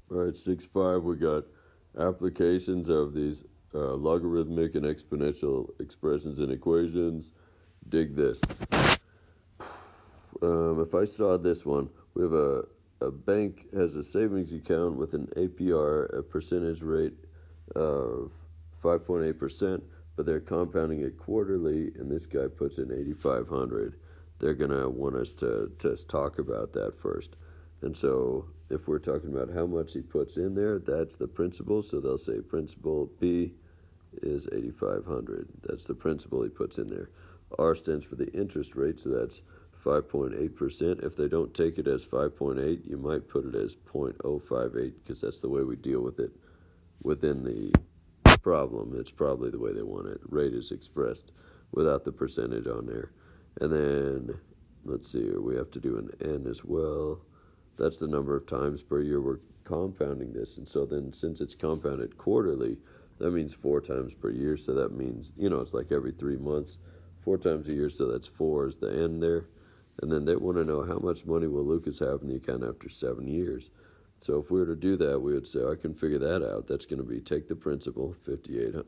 All right, 6.5, we got applications of these logarithmic and exponential expressions and equations. Dig this. If I saw this one, we have a bank has a savings account with an APR, a percentage rate of 5.8%, but they're compounding it quarterly, and this guy puts in 8,500. They're going to want us to talk about that first. And so if we're talking about how much he puts in there, that's the principal. So they'll say principal B is 8,500. That's the principal he puts in there. R stands for the interest rate, so that's 5.8%. If they don't take it as 5.8, you might put it as 0.058 because that's the way we deal with it within the problem. It's probably the way they want it. Rate is expressed without the percentage on there. And then, let's see here, we have to do an N as well. That's the number of times per year we're compounding this. And so then since it's compounded quarterly, that means 4 times per year. So that means, it's like every 3 months, 4 times a year. So that's 4 is the N there. And then they want to know how much money will Lucas have in the account after 7 years. So if we were to do that, we would say, I can figure that out. That's going to be take the principal, 5,800.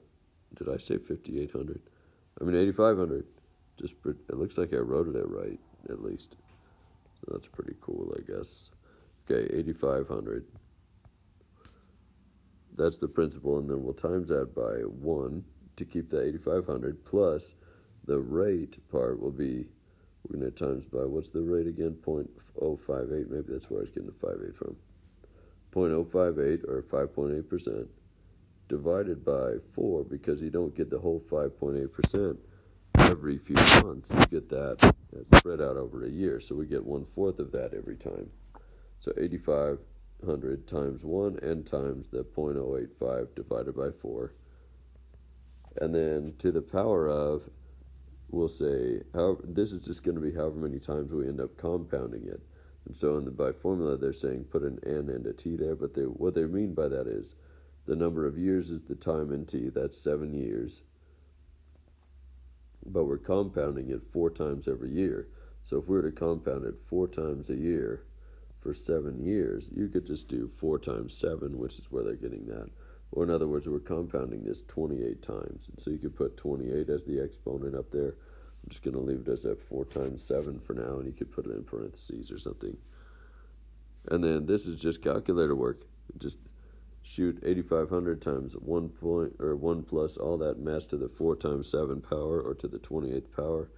Did I say 5,800? 8,500. It looks like I wrote it right, at least. So that's pretty cool, I guess. Okay, 8,500. That's the principal, and then we'll times that by 1 to keep the 8,500, plus the rate part will be, we're going to times by, what's the rate again? 0.058, maybe that's where I was getting the 58 from. 0.058, or 5.8%, divided by 4, because you don't get the whole 5.8% every few months. You get that spread out over a year, so we get 1/4 of that every time. So 8,500 times 1 and times the 0.085 divided by 4. And then to the power of, we'll say, this is just going to be however many times we end up compounding it. And so by formula, they're saying put an N and a T there, but what they mean by that is the number of years is the time in T, that's 7 years. But we're compounding it 4 times every year. So if we were to compound it 4 times a year for 7 years, you could just do 4 times 7, which is where they're getting that. Or in other words, we're compounding this 28 times. And so you could put 28 as the exponent up there. I'm just going to leave it as that 4 times 7 for now, and you could put it in parentheses or something. And then this is just calculator work. Just shoot 8,500 times 1 plus all that mess to the 4 times 7 power, or to the 28th power,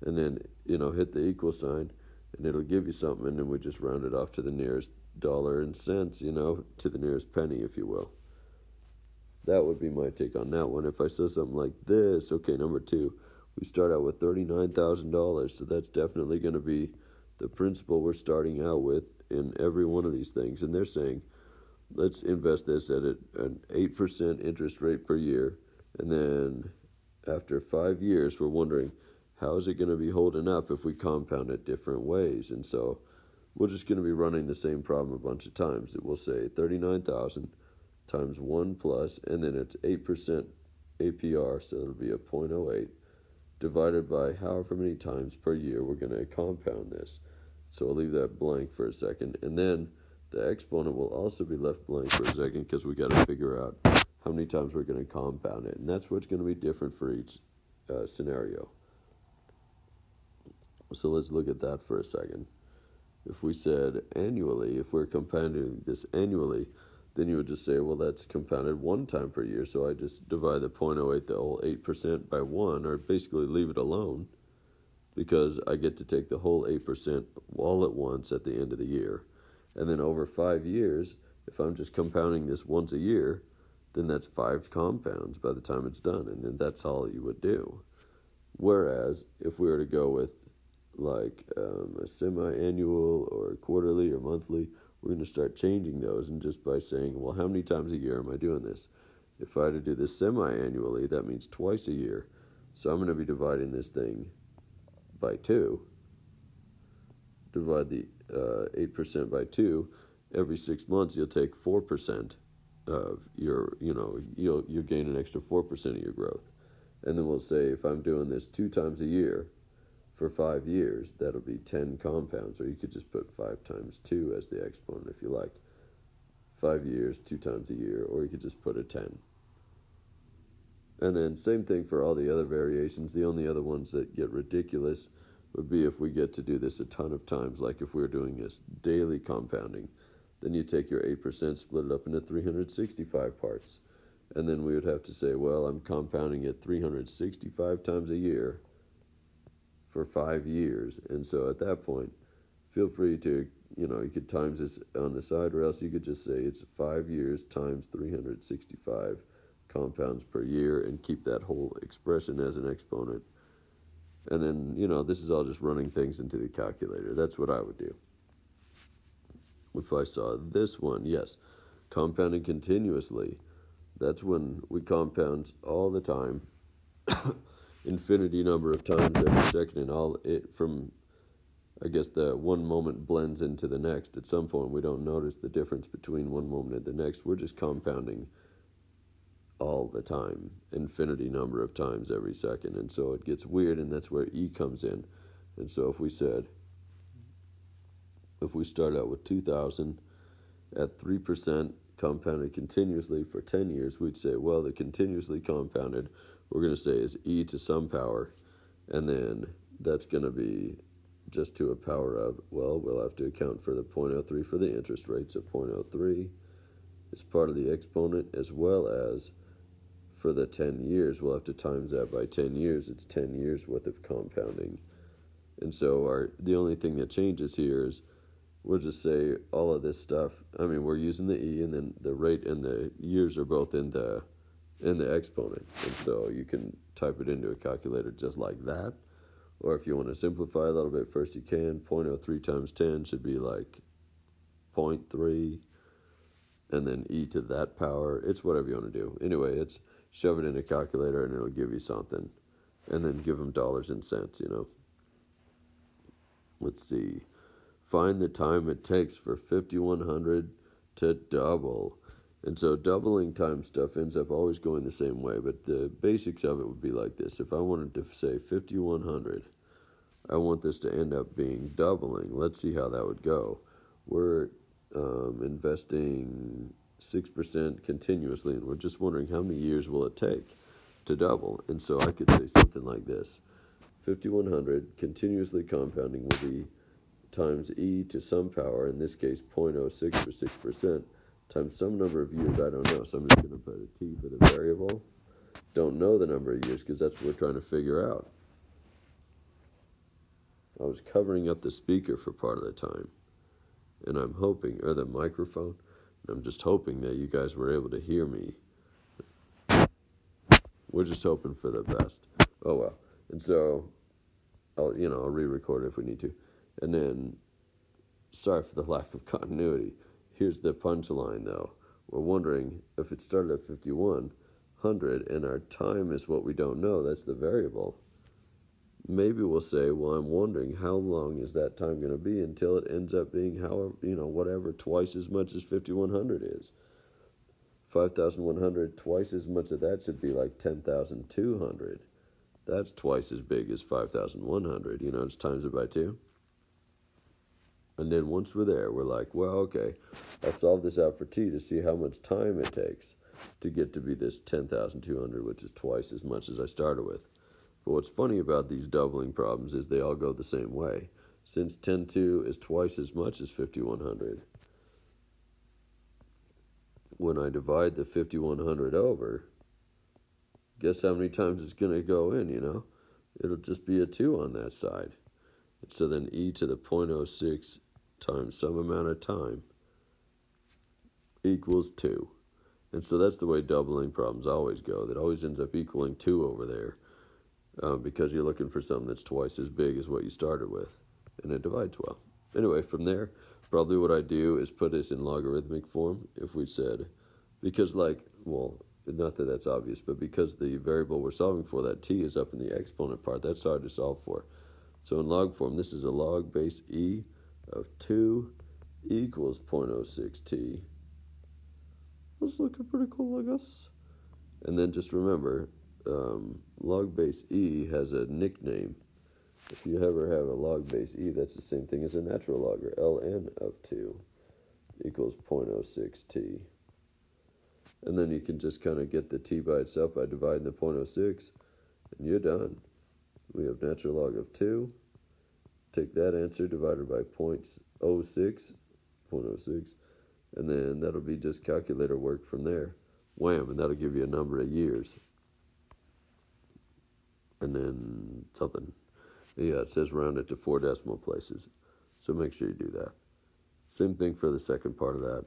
and then hit the equal sign, and it'll give you something, and then we just round it off to the nearest dollar and cents, to the nearest penny, if you will. That would be my take on that one. If I saw something like this, okay, number 2, we start out with $39,000, so that's definitely going to be the principal we're starting out with in every one of these things, and they're saying, let's invest this at an 8% interest rate per year, and then after 5 years, we're wondering, how is it going to be holding up if we compound it different ways? And so we're just going to be running the same problem a bunch of times. It will say 39,000 times 1 plus, and then it's 8% APR, so it'll be a 0.08, divided by however many times per year we're going to compound this. So I'll leave that blank for a second, and then the exponent will also be left blank for a second because we got to figure out how many times we're going to compound it, and that's what's going to be different for each scenario. So let's look at that for a second. If we said annually, if we're compounding this annually, then you would just say, well, that's compounded 1 time per year, so I just divide the 0.08, the whole 8% by 1, or basically leave it alone, because I get to take the whole 8% all at once at the end of the year. And then over 5 years, if I'm just compounding this once a year, then that's 5 compounds by the time it's done, and then that's all you would do. Whereas, if we were to go with like a semi-annual or quarterly or monthly, we're going to start changing those, and just by saying, well, how many times a year am I doing this? If I had to do this semi-annually, that means twice a year. So I'm going to be dividing this thing by 2. Divide the 8% by 2. Every 6 months, you'll take 4% of your, you'll gain an extra 4% of your growth. And then we'll say, if I'm doing this 2 times a year for 5 years, that'll be 10 compounds. Or you could just put 5 times 2 as the exponent if you like. 5 years, 2 times a year, or you could just put a 10. And then same thing for all the other variations. The only other ones that get ridiculous would be if we get to do this a ton of times, like if we're doing this daily compounding. Then you take your 8%, split it up into 365 parts. And then we would have to say, well, I'm compounding it 365 times a year for 5 years. And so at that point, feel free to, you could times this on the side, or else you could just say it's 5 years times 365 compounds per year and keep that whole expression as an exponent. And then, this is all just running things into the calculator. That's what I would do. If I saw this one, yes, compounding continuously, that's when we compound all the time, infinity number of times every second, and all it from, I guess, the one moment blends into the next. At some point, we don't notice the difference between one moment and the next. We're just compounding all the time, infinity number of times every second. And so it gets weird, and that's where E comes in. And so if we start out with 2,000 at 3% compounded continuously for 10 years, we'd say, well, the continuously compounded, we're going to say is E to some power, and then that's going to be just to a power of, well, we'll have to account for the 0.03 for the interest rate, so 0.03 is part of the exponent, as well as for the 10 years, we'll have to times that by 10 years. It's 10 years worth of compounding. And so the only thing that changes here is we'll just say all of this stuff. We're using the E, and then the rate and the years are both in the exponent. And so you can type it into a calculator just like that. Or if you want to simplify a little bit first, you can. 0.03 times 10 should be like 0.3, and then E to that power. It's whatever you want to do. Anyway, it's shove it in a calculator, and it'll give you something. And then give them dollars and cents, Let's see. Find the time it takes for 5,100 to double. And so doubling time stuff ends up always going the same way, but the basics of it would be like this. If I wanted to say 5,100, I want this to end up being doubling. Let's see how that would go. We're investing 6% continuously, and we're just wondering how many years will it take to double. And so I could say something like this. 5,100 continuously compounding will be times E to some power, in this case 0.06 for 6%, times some number of years, I don't know, so I'm just going to put a T for the variable. Don't know the number of years because that's what we're trying to figure out. I was covering up the speaker for part of the time, and I'm hoping, or the microphone, and I'm just hoping that you guys were able to hear me. We're just hoping for the best. Oh well. And so I'll re-record it if we need to. And then, sorry for the lack of continuity. Here's the punchline, though. We're wondering if it started at 5,100 and our time is what we don't know. That's the variable. Maybe we'll say, well, I'm wondering how long is that time going to be until it ends up being whatever, twice as much as 5,100 is. 5,100, twice as much of that should be like 10,200. That's twice as big as 5,100. Just times it by 2. And then once we're there, we're like, well, okay, I'll solve this out for T to see how much time it takes to get to be this 10,200, which is twice as much as I started with. But what's funny about these doubling problems is they all go the same way. Since 10.2 is twice as much as 5,100, when I divide the 5,100 over, guess how many times it's going to go in, It'll just be a 2 on that side. So then E to the 0.06 times some amount of time equals 2. And so that's the way doubling problems always go. That always ends up equaling 2 over there because you're looking for something that's twice as big as what you started with. And it divides well. Anyway, from there, probably what I do is put this in logarithmic form. If we said, because not that that's obvious, but because the variable we're solving for, that T is up in the exponent part, that's hard to solve for. So in log form, this is a log base E of 2 equals 0.06T. That's looking pretty cool, I guess. And then just remember, log base E has a nickname. If you ever have a log base E, that's the same thing as a natural log, or ln of 2. equals 0.06t. And then you can just kind of get the t by itself by dividing the 0.06, and you're done. We have natural log of 2. Take that answer divided by 0.06, and then that'll be just calculator work from there. Wham, and that'll give you a number of years. And then something. Yeah, it says round it to 4 decimal places. So make sure you do that. Same thing for the second part of that.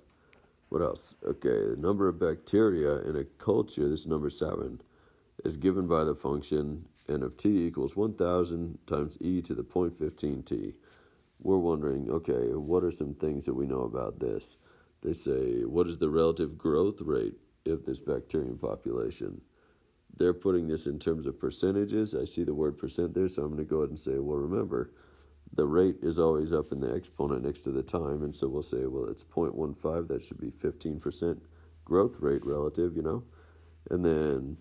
What else? Okay, the number of bacteria in a culture, this is number 7, is given by the function n of t equals 1,000 times e to the 0.15t. We're wondering, okay, what are some things that we know about this? They say, what is the relative growth rate of this bacterium population? They're putting this in terms of percentages. I see the word percent there, so I'm going to go ahead and say, well, remember, the rate is always up in the exponent next to the time, and so we'll say, well, it's 0.15. That should be 15% growth rate relative, And then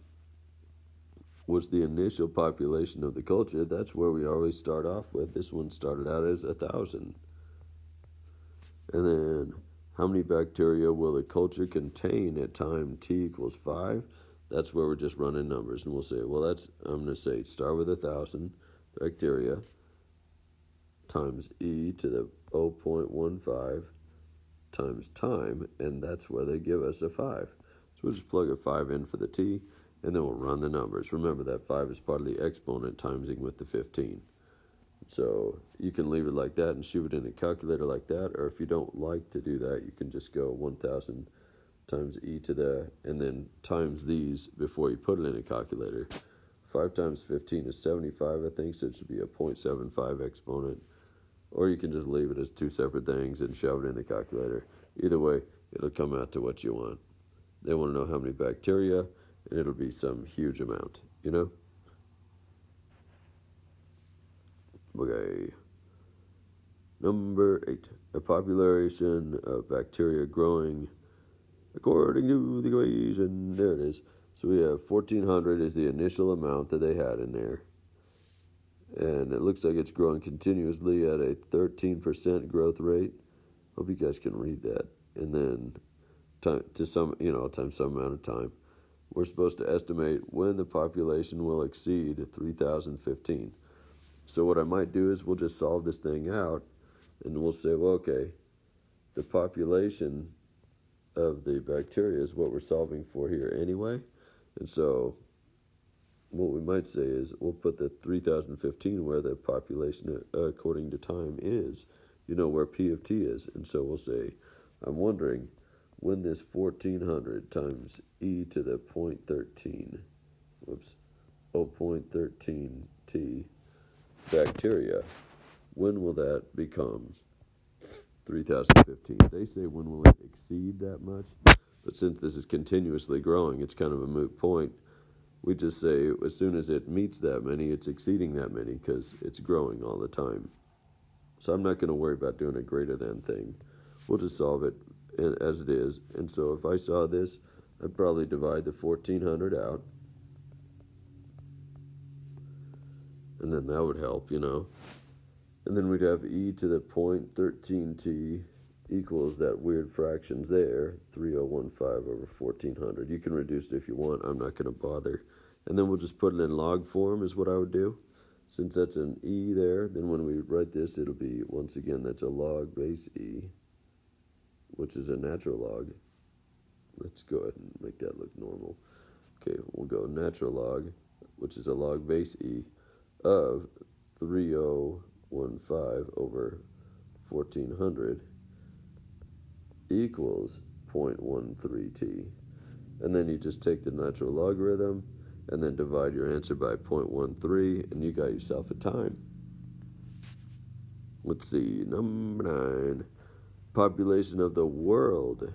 what's the initial population of the culture? That's where we always start off with. This one started out as 1,000. And then how many bacteria will the culture contain at time t equals 5? That's where we're just running numbers. And we'll say, well, I'm going to say start with 1,000 bacteria times e to the 0.15 times time, and that's where they give us a 5. So we'll just plug a 5 in for the t, and then we'll run the numbers. Remember that 5 is part of the exponent timesing with the 15. So you can leave it like that and shoot it in a calculator like that, or if you don't like to do that, you can just go 1,000 times e to the, and then times these before you put it in a calculator. 5 times 15 is 75, I think, so it should be a 0.75 exponent. Or you can just leave it as 2 separate things and shove it in the calculator. Either way, it'll come out to what you want. They want to know how many bacteria, and it'll be some huge amount, Okay. Number 8. A population of bacteria growing according to the equation. There it is. So we have 1,400 is the initial amount that they had in there. And it looks like it's growing continuously at a 13% growth rate. Hope you guys can read that. And then times some amount of time. We're supposed to estimate when the population will exceed 3,015. So what I might do is we'll just solve this thing out, and we'll say, well, okay, the population of the bacteria is what we're solving for here anyway. And so what we might say is we'll put the 3015 where the population according to time is, where P of T is. And so we'll say, I'm wondering when this 1,400 times e to the 0.13, 0.13t bacteria, when will that become 3015? They say when will it exceed that much? But since this is continuously growing, it's kind of a moot point. We just say as soon as it meets that many, it's exceeding that many because it's growing all the time. So I'm not going to worry about doing a greater than thing. We'll just solve it as it is. And so if I saw this, I'd probably divide the 1,400 out. And then that would help, And then we'd have e to the 0.13t equals that weird fractions there, 3015 over 1,400. You can reduce it if you want. I'm not going to bother. And then we'll just put it in log form is what I would do. Since that's an e there, then when we write this, it'll be, once again, that's a log base e, which is a natural log. Let's go ahead and make that look normal. Okay, we'll go natural log, which is a log base e, of 3015 over 1,400 equals 0.13t. And then you just take the natural logarithm and then divide your answer by 0.13, and you got yourself a time. Let's see, number 9. Population of the world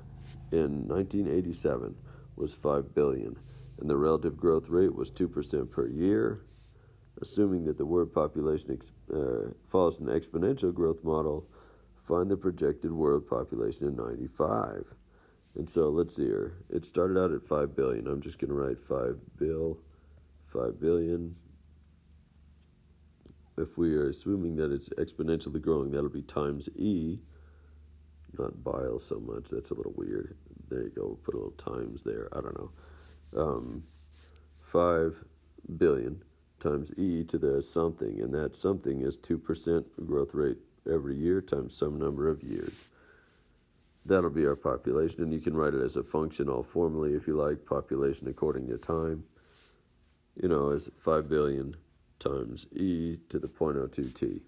in 1987 was 5 billion, and the relative growth rate was 2% per year. Assuming that the world population follows an exponential growth model, find the projected world population in 95. And so let's see here. It started out at 5 billion. I'm just going to write 5 billion. If we are assuming that it's exponentially growing, that'll be times e. not bile so much. That's a little weird. There you go. We'll put a little times there. I don't know. 5 billion times e to the something, and that something is 2% growth rate every year times some number of years. That'll be our population, and you can write it as a function all formally if you like, population according to time, as 5 billion times e to the 0.02t.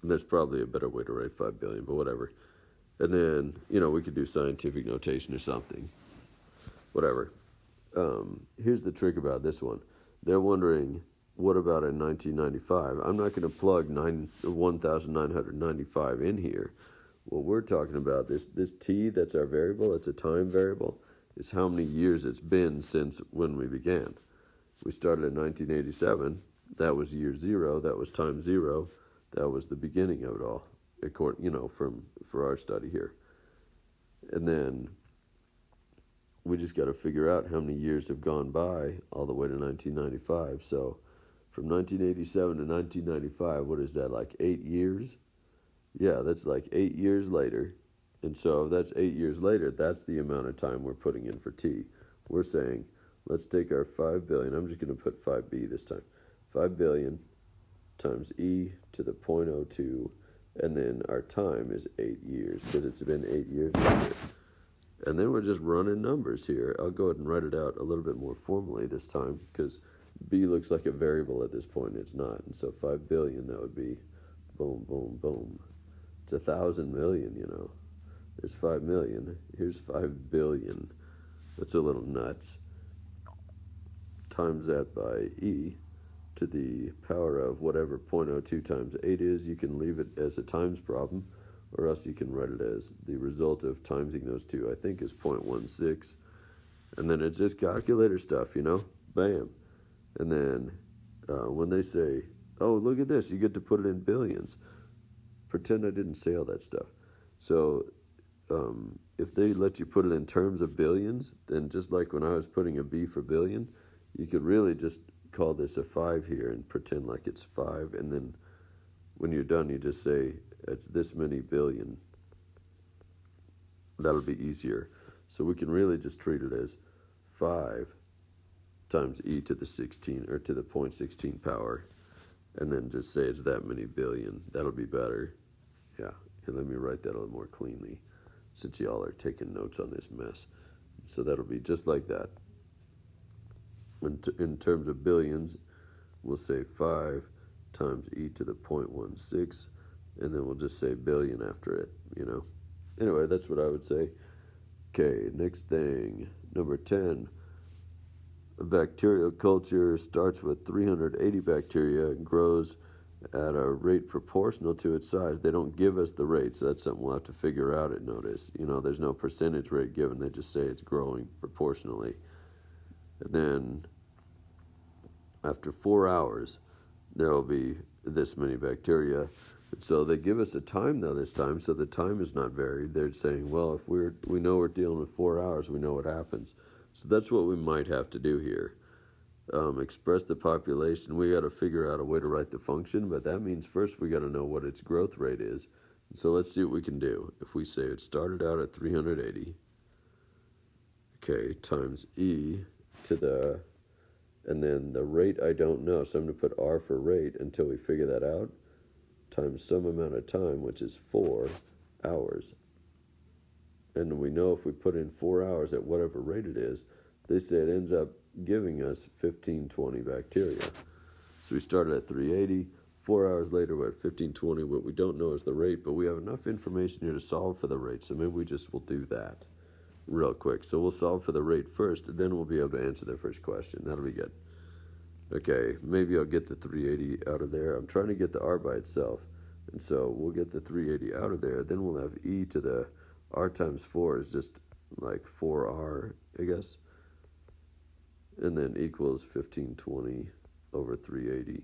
And there's probably a better way to write 5 billion, but whatever. And then, we could do scientific notation or something. Whatever. Here's the trick about this one. They're wondering, what about in 1995? I'm not going to plug 1,995 in here. What we're talking about, this t that's our variable, it's a time variable, is how many years it's been since when we began. We started in 1987. That was year 0. That was time 0. That was the beginning of it all, for our study here. And then we just got to figure out how many years have gone by all the way to 1995. So from 1987 to 1995, what is that, like 8 years? Yeah, that's like 8 years later. And so if that's 8 years later, that's the amount of time we're putting in for t. We're saying, let's take our 5 billion. I'm just going to put 5b this time. 5 billion times e to the 0.02, and then our time is 8 years, because it's been 8 years later. And then we're just running numbers here. I'll go ahead and write it out a little bit more formally this time, because b looks like a variable at this point. It's not. And so 5 billion, that would be boom, boom, boom. It's 1,000 million, There's 5 million. Here's 5 billion. That's a little nuts. Times that by e to the power of whatever 0.02 times 8 is. You can leave it as a times problem, or else you can write it as the result of timesing those two, I think, is 0.16. And then it's just calculator stuff, Bam. And then when they say, oh, look at this, you get to put it in billions. Pretend I didn't say all that stuff. So if they let you put it in terms of billions, then just like when I was putting a B for billion, you could really just call this a 5 here and pretend like it's 5. And then when you're done, you just say it's this many billion. That'll be easier. So we can really just treat it as 5 times e to the 16, or to the 0.16 power, and then just say it's that many billion. That'll be better. Yeah, and let me write that a little more cleanly, since y'all are taking notes on this mess. So that'll be just like that. In terms of billions, we'll say 5 times e to the 0.16, and then we'll just say billion after it, Anyway, that's what I would say. Okay, next thing, number 10. A bacterial culture starts with 380 bacteria and grows at a rate proportional to its size. They don't give us the rate, so that's something we'll have to figure out at notice. There's no percentage rate given. They just say it's growing proportionally. And then after 4 hours, there will be this many bacteria. And so they give us a time, though, this time, so the time is not varied. They're saying, well, if we know we're dealing with 4 hours, we know what happens. So that's what we might have to do here. Express the population. We got to figure out a way to write the function, but that means first we got to know what its growth rate is. So let's see what we can do. If we say it started out at 380, okay, times e to the, and then the rate I don't know, so I'm going to put r for rate until we figure that out, times some amount of time, which is 4 hours. And we know if we put in 4 hours at whatever rate it is, they say it ends up giving us 1520 bacteria. So we started at 380. 4 hours later, we're at 1520. What we don't know is the rate, but we have enough information here to solve for the rate, so maybe we just will do that real quick. So we'll solve for the rate first, and then we'll be able to answer their first question. That'll be good. Okay, maybe I'll get the 380 out of there. I'm trying to get the r by itself, and so we'll get the 380 out of there. Then we'll have e to the r times 4 is just like 4r, I guess. And then equals 1520 over 380.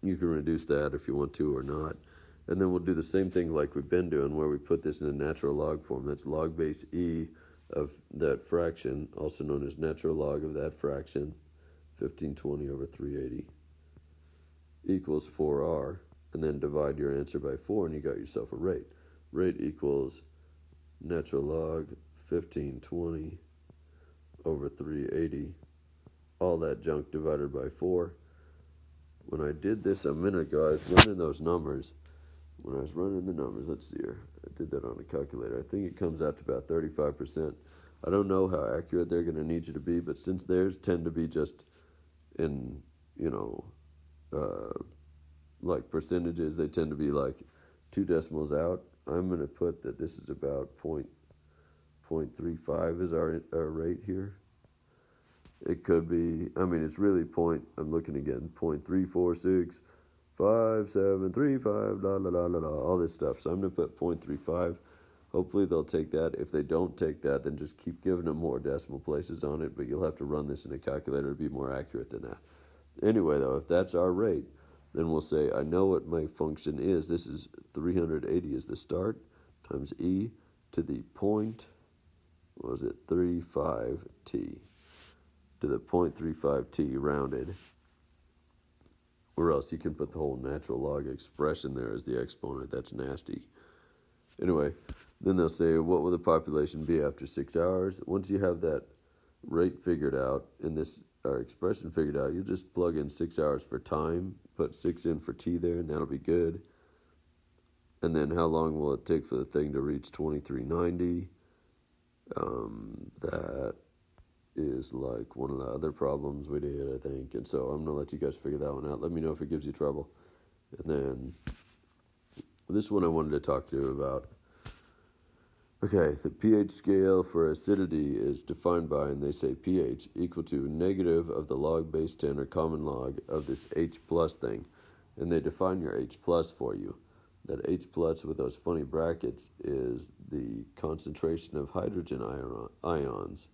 You can reduce that if you want to or not. And then we'll do the same thing like we've been doing, where we put this in a natural log form. That's log base e of that fraction, also known as natural log of that fraction, 1520 over 380, equals 4r. and then divide your answer by 4, and you got yourself a rate. Rate equals natural log 1520 over 380, all that junk divided by 4. When I did this a minute ago, I was running those numbers. When I was running the numbers, let's see here. I did that on a calculator. I think it comes out to about 35%. I don't know how accurate they're going to need you to be, but since theirs tend to be just in, like percentages, they tend to be like 2 decimals out. I'm going to put that this is about 0.35 is our rate here. It could be, it's really I'm looking again, 0.346, 5735, all this stuff. So I'm going to put 0.35. Hopefully they'll take that. If they don't take that, then just keep giving them more decimal places on it, but you'll have to run this in a calculator to be more accurate than that. Anyway, though, if that's our rate, then we'll say, I know what my function is. This is 380 is the start, times e to the 35t, to the 0.35t rounded. Or else you can put the whole natural log expression there as the exponent. That's nasty. Anyway, then they'll say, what will the population be after 6 hours? Once you have that rate figured out and this expression figured out, you just plug in 6 hours for time, put 6 in for t there, and that'll be good. And then how long will it take for the thing to reach 2390? That is like one of the other problems we did, I think. And so I'm going to let you guys figure that one out. Let me know if it gives you trouble. And then this one I wanted to talk to you about. Okay, the pH scale for acidity is defined by, and they say pH equal to negative of the log base 10 or common log of this H plus thing. And they define your H plus for you. That H plus with those funny brackets is the concentration of hydrogen ions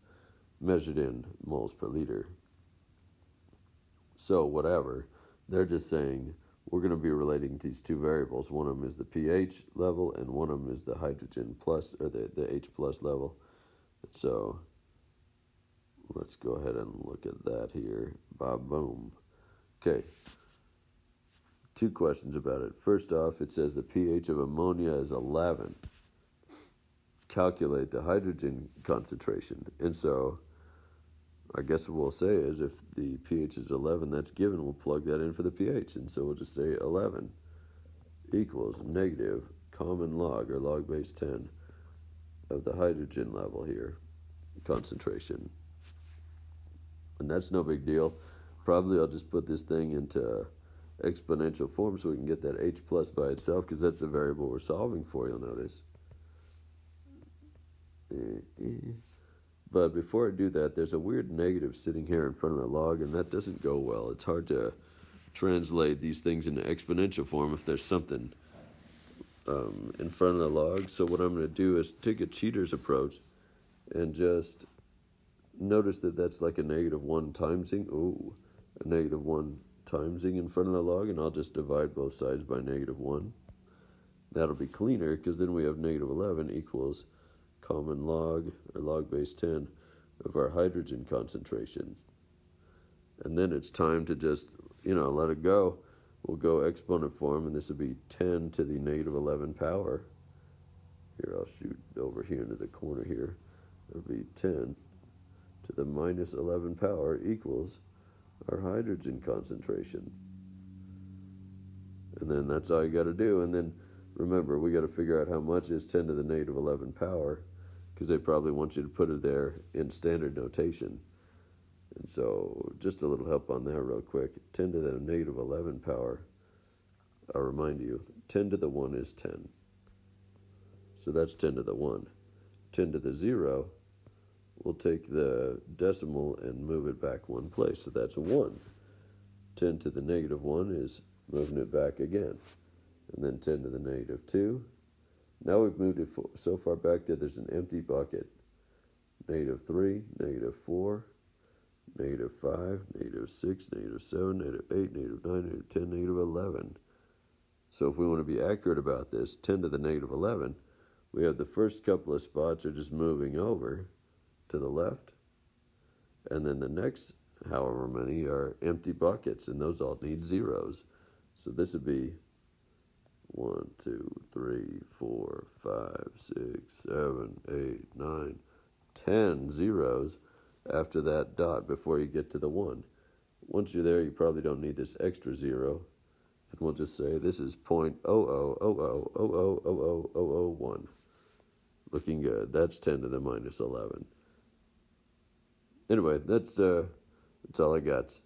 measured in moles per liter. So whatever, they're just saying we're going to be relating these two variables. One of them is the pH level, and one of them is the hydrogen plus, or the H plus level. So let's go ahead and look at that here. Boom. Okay. 2 questions about it. First off, it says the pH of ammonia is 11. Calculate the hydrogen concentration. And so I guess what we'll say is if the pH is 11, that's given. We'll plug that in for the pH. And so we'll just say 11 equals negative common log, or log base 10, of the hydrogen level here, concentration. And that's no big deal. Probably I'll just put this thing into exponential form so we can get that H plus by itself, because that's the variable we're solving for, you'll notice. But before I do that, there's a weird negative sitting here in front of the log, and that doesn't go well. It's hard to translate these things into exponential form if there's something in front of the log. So what I'm going to do is take a cheater's approach and just notice that that's like a -1 timesing. A -1 timesing in front of the log, and I'll just divide both sides by -1. That'll be cleaner, because then we have -11 equals common log, or log base 10, of our hydrogen concentration. And then it's time to just, let it go. We'll go exponent form, and this will be 10 to the -11 power. Here, I'll shoot over here into the corner here. It'll be 10 to the -11 power equals our hydrogen concentration. And then that's all you got to do. And then remember, we got to figure out how much is 10 to the -11 power, because they probably want you to put it there in standard notation. And so just a little help on that real quick. 10 to the -11 power, I'll remind you, 10 to the 1 is 10. So that's 10 to the 1. 10 to the 0, we'll take the decimal and move it back one place. So that's 1. 10 to the -1 is moving it back again. And then 10 to the -2. Now we've moved it so far back that there's an empty bucket. -3, -4, -5, -6, -7, -8, -9, -10, -11. So if we want to be accurate about this, 10 to the -11, we have the first couple of spots are just moving over to the left. And then the next however many are empty buckets, and those all need zeros. So this would be 1, 2, 3, 4, 5, 6, 7, 8, 9, 10 zeros after that dot before you get to the 1. Once you're there, you probably don't need this extra 0. And we'll just say this is 0.0000000001. Looking good. That's 10 to the minus 11. Anyway, that's all I got.